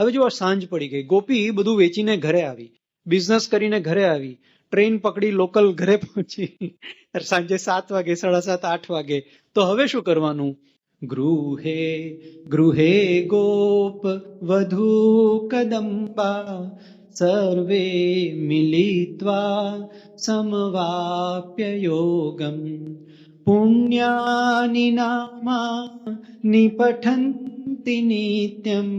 હવે જો સાંજ પડી ગઈ, ગોપી બધું વેચીને ઘરે આવી, બિઝનેસ કરીને ઘરે આવી, ટ્રેન પકડી લોકલ ઘરે પહોંચી સાંજે 7 વાગે, 7:30, 8 વાગે. તો હવે શું કરવાનું? ગૃહે ગૃહે ગોપ વધુ કદંબા સર્વે મિલિત્વા સમવાપ્ય યોગમ પુણ્યાની નામાની પઠન્તિ નિત્યમ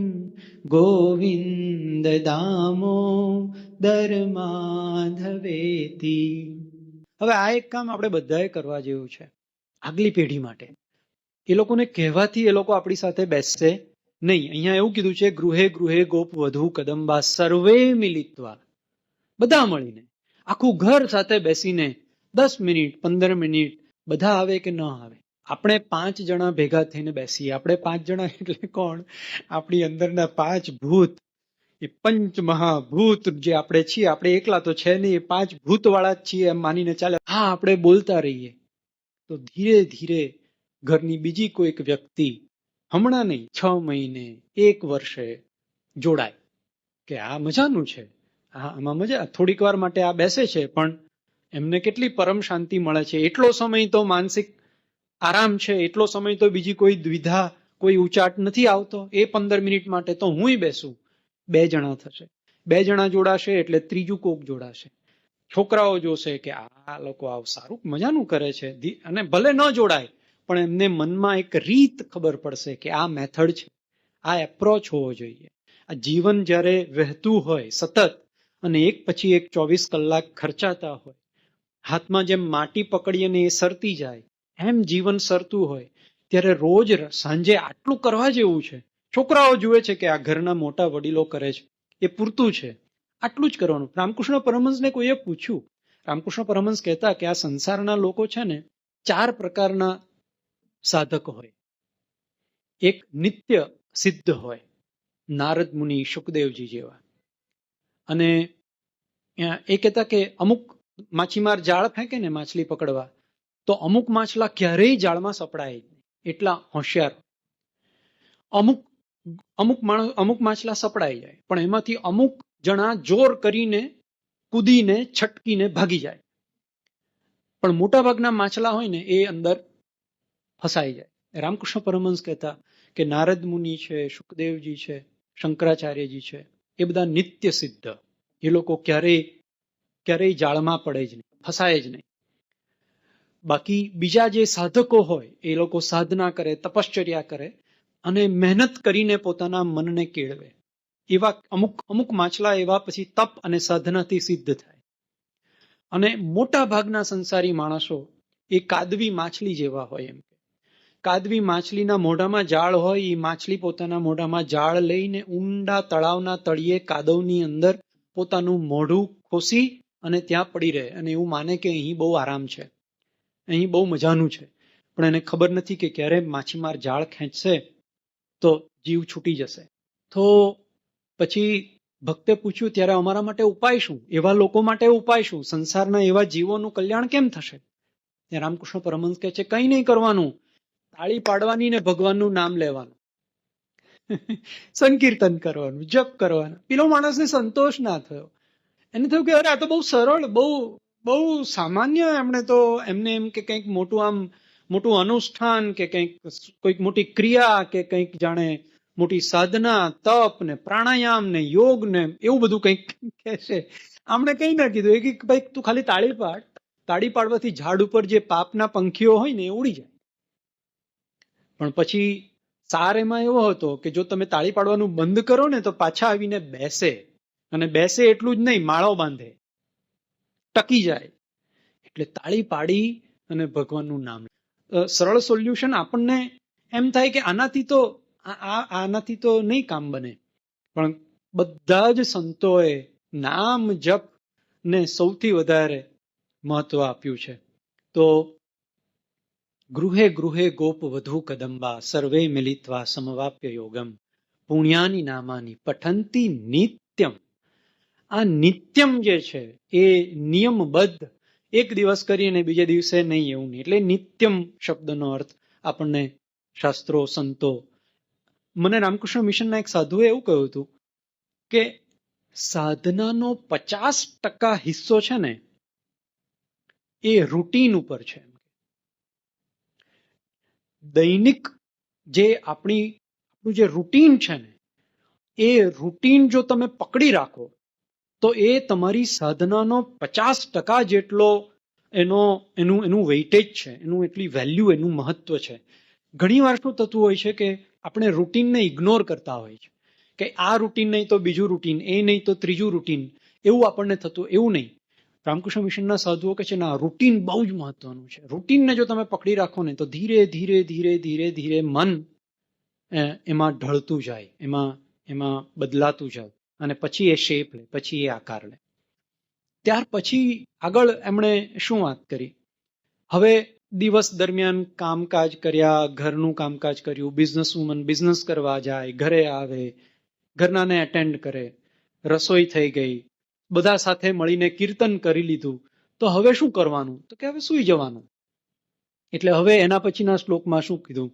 ગોવિંદ દામોદર માધવેતિ. હવે આ એક કામ આપણે બધાએ કરવા જેવું છે આગલી પેઢી માટે. એ લોકોને કહેવાથી એ લોકો આપણી સાથે બેસશે નહીં. અહીંયા એવું કીધું છે, ગૃહે ગૃહે ગોપ વધુ કદંબા સર્વે મિલિત્વા, બધા મળીને આખું ઘર સાથે બેસીને 10 મિનિટ 15 મિનિટ બધા આવે કે ન આવે, આપણે 5 જણા ભેગા થઈને બેસીએ. આપણે 5 જણા એટલે કોણ? આપણી અંદરના 5 ભૂત, એ પંચ મહાભૂત જે આપણે છીએ. આપણે એકલા તો છે નહીં, એ 5 ભૂત વાળા જ છીએ એમ માનીને ચાલે. હા, આપણે બોલતા રહીએ તો ધીરે ધીરે ઘરની બીજી કોઈક વ્યક્તિ હમણાં નહીં, 6 મહિને 1 વર્ષે જોડાય કે આ મજાનું છે, આમાં મજા, થોડીક વાર માટે આ બેસે છે પણ એમને કેટલી પરમ શાંતિ મળે છે. એટલો સમય તો માનસિક આરામ છે, એટલો સમય તો બીજી કોઈ દ્વિધા, કોઈ ઉચાટ નથી આવતો. એ 15 મિનિટ માટે તો હુંય બેસું. 2 જણા થશે, 2 જણા જોડાશે એટલે ત્રીજું કોક જોડાશે. છોકરાઓ જોશે કે આ લોકો આવું સારું મજાનું કરે છે, અને ભલે ન જોડાય પણ એમને મનમાં એક રીત ખબર પડશે કે આ મેથડ છે, આ એપ્રોચ હોવો જોઈએ. આ જીવન જ્યારે વહેતું હોય સતત અને એક પછી એક 24 કલાક ખર્ચાતા હોય, હાથમાં જેમ માટી પકડીને એ સરતી જાય એમ જીવન સરતું હોય, ત્યારે રોજ સાંજે આટલું કરવા જેવું છે. છોકરાઓ જુએ છે કે આ ઘરના મોટા વડીલો કરે છે, એ પૂરતું છે, આટલું જ કરવાનું. રામકૃષ્ણ પરમહંસને કોઈએ પૂછ્યું, રામકૃષ્ણ પરમહંસ કહેતા કે આ સંસારના લોકો છે ને 4 પ્રકારના સાધક હોય. એક નિત્ય સિદ્ધ હોય, નારદ મુનિ, શુકદેવજી જેવા. અને એ કહેતા કે અમુક માછીમાર જાળ ફેંકે ને માછલી પકડવા, તો અમુક માછલા ક્યારેય જાળમાં સપડાય જ નહીં, એટલા હોશિયાર. અમુક માછલા સપડાઈ જાય પણ એમાંથી અમુક જણા જોર કરીને કૂદીને છટકીને ભાગી જાય, પણ મોટા ભાગના માછલા હોય ને એ અંદર ફસાઈ જાય. રામકૃષ્ણ પરમહંસ કહેતા કે નારદ મુનિ છે, શુકદેવજી છે, શંકરાચાર્યજી છે, એ બધા નિત્ય સિદ્ધ. એ લોકો ક્યારેય જાળમાં પડે જ નહીં, ફસાય જ નહીં. બાકી બીજા જે સાધકો હોય એ લોકો સાધના કરે, તપશ્ચર્યા કરે અને મહેનત કરીને પોતાના મનને કેળવે. એવા અમુક માછલા એવા પછી તપ અને સાધનાથી સિદ્ધ થાય. અને મોટા ભાગના સંસારી માણસો એ કાદવી માછલી જેવા હોય. એમ કાદવી માછલીના મોઢામાં જાળ હોય, એ માછલી પોતાના મોઢામાં જાળ લઈને ઊંડા તળાવના તળિયે કાદવની અંદર પોતાનું મોઢું ખોસી અને ત્યાં પડી રહે અને એવું માને કે અહીં બહુ આરામ છે, અહીં બહુ મજાનું છે. પણ એને ખબર નથી કે ક્યારે માછીમાર જાળ ખેંચશે તો જીવ છૂટી જશે. તો પછી ભક્તે પૂછ્યું, ત્યારે અમારા માટે ઉપાય શું? એવા લોકો માટે ઉપાય શું? સંસારના એવા જીવોનું કલ્યાણ કેમ થશે? રામકૃષ્ણ પરમહંસ કહે છે, કંઈ નહીં કરવાનું, તાળી પાડવાની ને ભગવાનનું નામ લેવાનું, સંકીર્તન કરવાનું, જપ કરવાનું. પેલો માણસને સંતોષ ના થયો. એને થયું કે અરે આ તો બહુ સરળ, બહુ સામાન્ય. એમને એમ કે કંઈક મોટું અનુષ્ઠાન કે કોઈક મોટી ક્રિયા કે કંઈક જાણે મોટી સાધના, તપ ને પ્રાણાયામ ને યોગ ને એવું બધું કંઈક કહેશે. આમણે કંઈ ના કીધું. એ કે ભાઈ તું ખાલી તાળી પાડ, તાળી પાડવાથી ઝાડ ઉપર જે પાપના પંખીઓ હોય ને એ ઉડી જાય. પણ પછી સાર એમાં એવો હતો કે જો તમે તાળી પાડવાનું બંધ કરો ને તો પાછા આવીને બેસે, અને બેસે એટલું જ નહીં, માળો બાંધે, ટકી જાય. એટલે તાળી પાડી અને ભગવાનનું નામ. સરળ સોલ્યુશન. આપણને એમ થાય કે આનાથી તો નહીં કામ બને, પણ બધા જ સંતોએ નામ જપ ને સૌથી વધારે મહત્વ આપ્યું છે. તો ગૃહે ગૃહે ગોપ વધુ કદંબા સર્વે મિલિત્વા સમવાપ્ય યોગમ પુણ્યાની નામાની પઠંતી નિત્યમ. આ નિત્યમ જે છે એ નિયમબદ્ધ, એક દિવસ કરીને બીજે દિવસે નહીં એવું નહીં. એટલે નિત્યમ શબ્દનો અર્થ આપણને શાસ્ત્રો, સંતો. મને રામકૃષ્ણ મિશનના એક સાધુએ એવું કહ્યું હતું કે સાધનાનો 50% હિસ્સો છે ને એ રૂટીન ઉપર છે. દૈનિક જે આપણું જે રૂટીન છે ને એ રૂટીન જો તમે પકડી રાખો તો એ તમારી સાધનાનો 50% જેટલો એનું વેઇટેજ છે, એનું એટલી વેલ્યુ, એનું મહત્વ છે. ઘણી વાર શું થતું હોય છે કે આપણે રૂટીનને ઇગ્નોર કરતા હોય છે કે આ રૂટીન નહીં તો બીજું રૂટીન, એ નહીં તો ત્રીજું રૂટીન, એવું આપણને થતું. એવું નહીં. રામકૃષ્ણ મિશનના સાધુઓ કહે છે ના, રૂટીન બહુ જ મહત્વનું છે. રૂટીનને જો તમે પકડી રાખો ને તો ધીરે ધીરે ધીરે ધીરે ધીરે મન એમાં ઢળતું જાય, એમાં બદલાતું જાય અને પછી એ શેપ લે, પછી એ આકાર લે. ત્યાર પછી આગળ એમણે શું વાત કરી? હવે દિવસ દરમિયાન કામકાજ કર્યા, ઘરનું કામકાજ કર્યું, બિઝનેસવુમન બિઝનેસ કરવા જાય, ઘરે આવે, ઘરનાને એટેન્ડ કરે, રસોઈ થઈ ગઈ, બધા સાથે મળીને કીર્તન કરી લીધું, તો હવે શું કરવાનું? તો કે હવે સૂઈ જવાનું. એટલે હવે એના પછીના શ્લોકમાં શું કીધું?